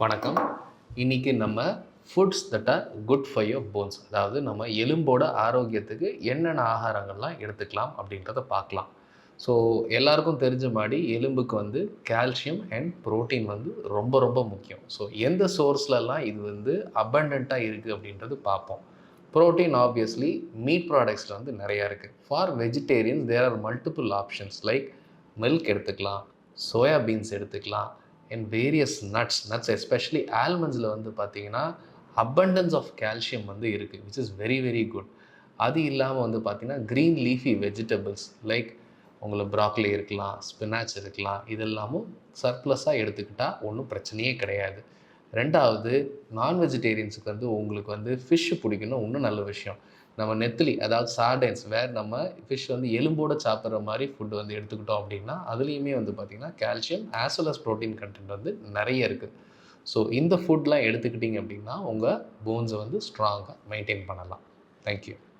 வணக்கம். இன்னைக்கு நம்ம foods that are good for your bones, அதாவது நம்ம எலும்போட ஆரோக்கியத்துக்கு என்னென்ன ஆகாரங்கள்லாம் எடுத்துக்கலாம் அப்படின்றத பார்க்கலாம். ஸோ எல்லாருக்கும் தெரிஞ்ச மாதிரி எலும்புக்கு வந்து கால்சியம் அண்ட் புரோட்டீன் வந்து ரொம்ப ரொம்ப முக்கியம். ஸோ எந்த சோர்ஸ்லலாம் இது வந்து அபண்டண்ட்டாக இருக்குது அப்படின்றது பார்ப்போம். புரோட்டீன் ஆப்வியஸ்லி மீட் ப்ராடக்ட்ஸில் வந்து நிறையா இருக்குது. For vegetarian there are multiple options like milk எடுத்துக்கலாம், சோயா பீன்ஸ் எடுத்துக்கலாம் அண்ட் வேரியஸ் நட்ஸ் எஸ்பெஷலி ஆல்மண்ட்ஸில் வந்து பார்த்தீங்கன்னா abundance ஆஃப் கால்சியம் வந்து இருக்குது, which is very very good. அது இல்லாமல் வந்து பார்த்தீங்கன்னா க்ரீன் லீஃபி வெஜிடபிள்ஸ் லைக் உங்களுக்கு ப்ராக்லி இருக்கலாம், ஸ்பினாச் இருக்கலாம், இதெல்லாமும் சர்ப்ளஸாக எடுத்துக்கிட்டால் ஒன்றும் பிரச்சனையே கிடையாது. ரெண்டாவது, நான் வெஜிடேரியன்ஸுக்கு வந்து உங்களுக்கு வந்து ஃபிஷ்ஷு பிடிக்கணும், இன்னும் நல்ல விஷயம். நம்ம நெத்திலி அதாவது சார்டைன்ஸ் வேர் நம்ம ஃபிஷ் வந்து எலும்போடு சாப்பிட்ற மாதிரி ஃபுட் வந்து எடுத்துக்கிட்டோம் அப்படின்னா அதுலேயுமே வந்து பார்த்திங்கன்னா calcium as well as protein content வந்து நிறைய இருக்குது. ஸோ இந்த ஃபுட்லாம் எடுத்துக்கிட்டிங்க அப்படின்னா உங்கள் போன்ஸை வந்து ஸ்ட்ராங்காக மெயின்டைன் பண்ணலாம். தேங்க்யூ.